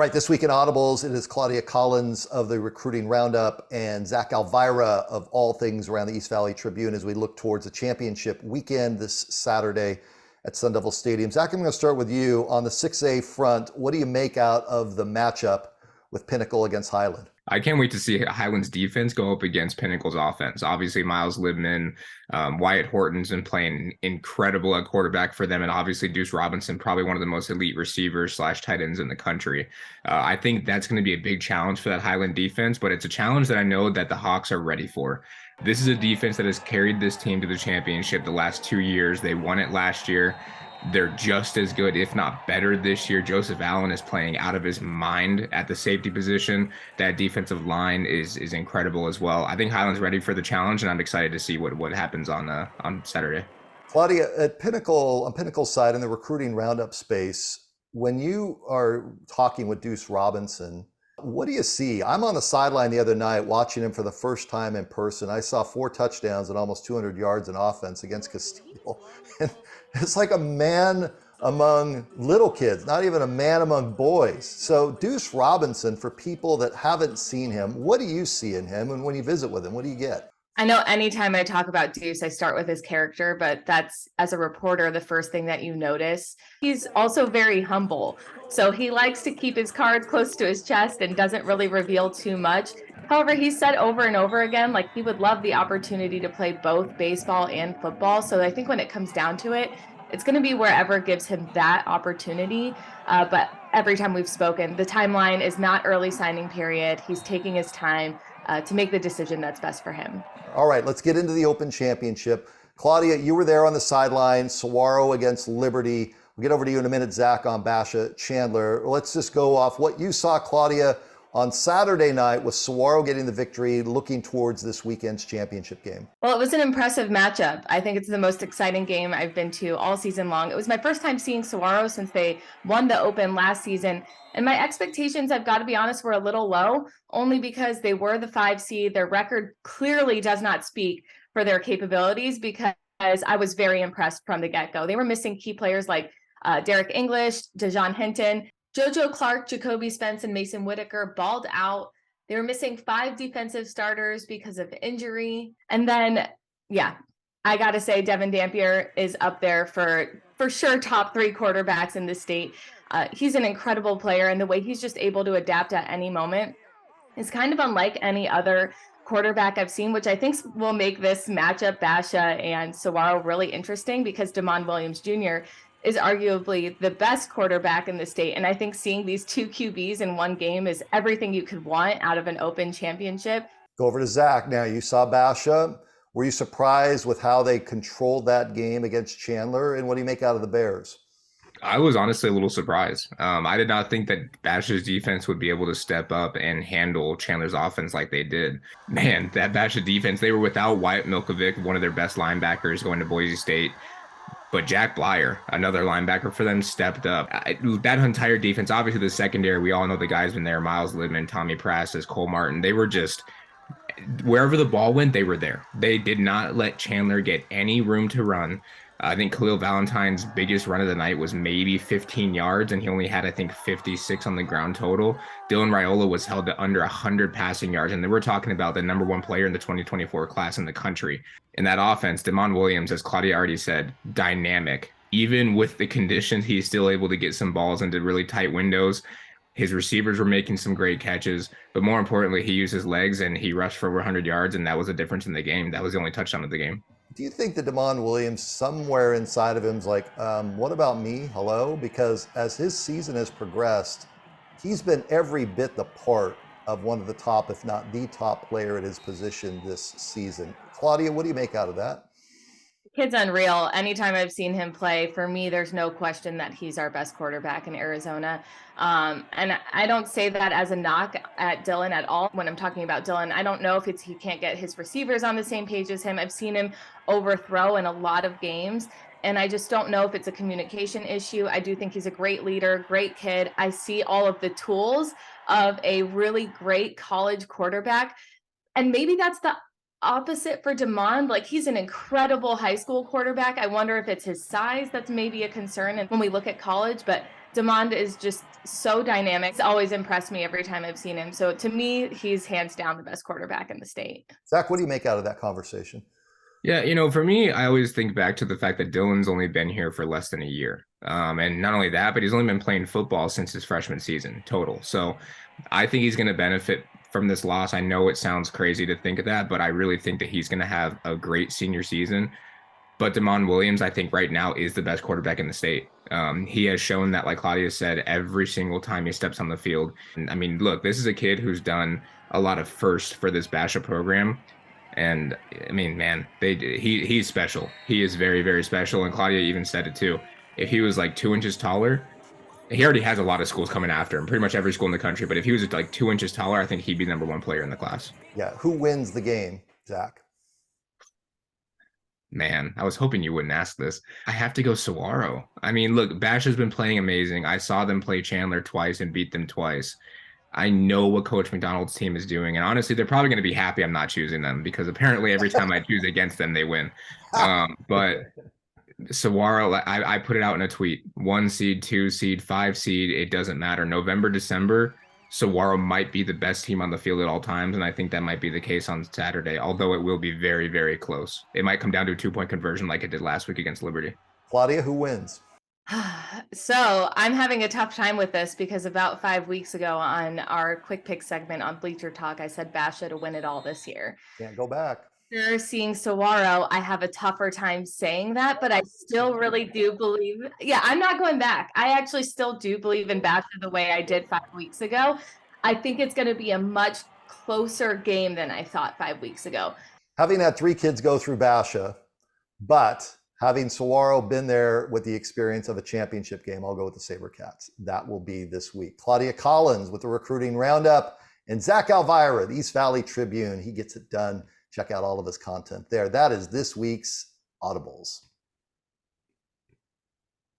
All right, this week in Audibles, it is Claudia Collins of the Recruiting Roundup and Zach Alvira of all things around the East Valley Tribune as we look towards the championship weekend this Saturday at Sun Devil Stadium. Zach, I'm going to start with you on the 6A front. What do you make out of the matchup with Pinnacle against Highland? I can't wait to see Highland's defense go up against Pinnacle's offense. Obviously, Miles Libman, Wyatt Horton's been playing incredible at quarterback for them, and obviously Deuce Robinson, probably one of the most elite receivers / tight ends in the country. I think that's going to be a big challenge for that Highland defense, but it's a challenge that I know that the Hawks are ready for. This is a defense that has carried this team to the championship the last 2 years. They won it last year. They're just as good, if not better, this year. Joseph Allen is playing out of his mind at the safety position. That defensive line is incredible as well. I think Highland's ready for the challenge, and I'm excited to see what happens on Saturday. Claudia, at Pinnacle, on Pinnacle's side in the recruiting roundup space, when you are talking with Deuce Robinson, what do you see? I'm on the sideline the other night watching him for the first time in person. I saw 4 touchdowns and almost 200 yards in offense against Castile. And it's like a man among little kids, not even a man among boys. So Deuce Robinson, for people that haven't seen him, what do you see in him? And when you visit with him, what do you get? I know anytime I talk about Deuce, I start with his character, but that's, as a reporter, the first thing that you notice. He's also very humble. So he likes to keep his cards close to his chest and doesn't really reveal too much. However, he said over and over again, like he would love the opportunity to play both baseball and football. So I think when it comes down to it, it's going to be wherever gives him that opportunity. But every time we've spoken, the timeline is not early signing period. He's taking his time to make the decision that's best for him. All right, let's get into the Open Championship. Claudia, you were there on the sideline, Saguaro against Liberty. We'll get over to you in a minute, Zach, on Basha Chandler. Let's just go off what you saw, Claudia, on Saturday night with Saguaro getting the victory, looking towards this weekend's championship game. Well, it was an impressive matchup. I think it's the most exciting game I've been to all season long. It was my first time seeing Saguaro since they won the Open last season. And my expectations, I've got to be honest, were a little low, only because they were the 5 seed. Their record clearly does not speak for their capabilities, because I was very impressed from the get-go. They were missing key players like Derek English, DeJohn Hinton, JoJo Clark, Jacoby Spence, and Mason Whitaker balled out. They were missing 5 defensive starters because of injury. And then, I got to say, Devin Dampier is up there for sure top 3 quarterbacks in the state. He's an incredible player, and the way he's just able to adapt at any moment is kind of unlike any other quarterback I've seen, which I think will make this matchup, Basha and Saguaro, really interesting, because Damon Williams Jr. is arguably the best quarterback in the state. And I think seeing these 2 QBs in one game is everything you could want out of an Open championship. Go over to Zach. Now, you saw Basha. Were you surprised with how they controlled that game against Chandler? And what do you make out of the Bears? I was honestly a little surprised. I did not think that Basha's defense would be able to step up and handle Chandler's offense like they did. Man, that Basha defense, they were without Wyatt Milkovic, one of their best linebackers going to Boise State. But Jack Blyer, another linebacker for them, stepped up. That entire defense, obviously the secondary, we all know the guys been there, Miles Libman, Tommy Prastis, Cole Martin. They were just, wherever the ball went, they were there. They did not let Chandler get any room to run. I think Khalil Valentine's biggest run of the night was maybe 15 yards, and he only had, I think, 56 on the ground total. Dylan Raiola was held to under 100 passing yards, and then we're talking about the number 1 player in the 2024 class in the country. In that offense, Damon Williams, as Claudia already said, dynamic. Even with the conditions, he's still able to get some balls into really tight windows. His receivers were making some great catches, but more importantly, he used his legs and he rushed for over 100 yards, and that was the difference in the game. That was the only touchdown of the game. Do you think that Damon Williams, somewhere inside of him, is like, what about me? Hello? Because as his season has progressed, he's been every bit the part of one of the top, if not the top player at his position this season. Claudia, what do you make out of that? Kid's unreal. Anytime I've seen him play, for me, there's no question that he's our best quarterback in Arizona. And I don't say that as a knock at Dylan at all. When I'm talking about Dylan, I don't know if it's he can't get his receivers on the same page as him. I've seen him overthrow in a lot of games, and I just don't know if it's a communication issue. I do think he's a great leader, great kid. I see all of the tools of a really great college quarterback. And maybe that's the opposite for Damon. Like, he's an incredible high school quarterback. I wonder if it's his size that's maybe a concern and when we look at college, but Demond is just so dynamic. It's always impressed me every time I've seen him. So to me, he's hands down the best quarterback in the state. Zach, what do you make out of that conversation? Yeah, for me, I always think back to the fact that Dylan's only been here for less than a year. And not only that, but he's only been playing football since his freshman season total. So I think he's going to benefit from this loss. I know it sounds crazy to think of that, but I really think that he's going to have a great senior season. But Damon Williams, I think right now is the best quarterback in the state. He has shown that, like Claudia said, every single time he steps on the field. And I mean, look, this is a kid who's done a lot of firsts for this Basha program. And I mean, man, he's special. He is very, very special. And Claudia even said it too. If he was like 2 inches taller, he already has a lot of schools coming after him, pretty much every school in the country. But if he was like 2 inches taller, I think he'd be #1 player in the class. Yeah. Who wins the game, Zach? Man, I was hoping you wouldn't ask this. I have to go Saguaro. I mean, look, Bash has been playing amazing. I saw them play Chandler twice and beat them twice. I know what Coach McDonald's team is doing. And honestly, they're probably going to be happy I'm not choosing them because apparently every time I choose against them, they win. But Saguaro, I put it out in a tweet. 1 seed, 2 seed, 5 seed, it doesn't matter. November, December, Saguaro might be the best team on the field at all times, and I think that might be the case on Saturday, although it will be very, very close. It might come down to a 2-point conversion like it did last week against Liberty. Claudia, who wins? So I'm having a tough time with this because about 5 weeks ago on our quick pick segment on Bleacher Talk, I said Basha to win it all this year. Can't go back. After seeing Saguaro, I have a tougher time saying that, but I still really do believe. Yeah, I'm not going back. I actually still do believe in Basha the way I did 5 weeks ago. I think it's going to be a much closer game than I thought 5 weeks ago. Having had 3 kids go through Basha, but having Saguaro been there with the experience of a championship game, I'll go with the SaberCats. That will be this week. Claudia Collins with the recruiting roundup, and Zach Elvira, the East Valley Tribune. He gets it done. Check out all of his content there. That is this week's Audibles.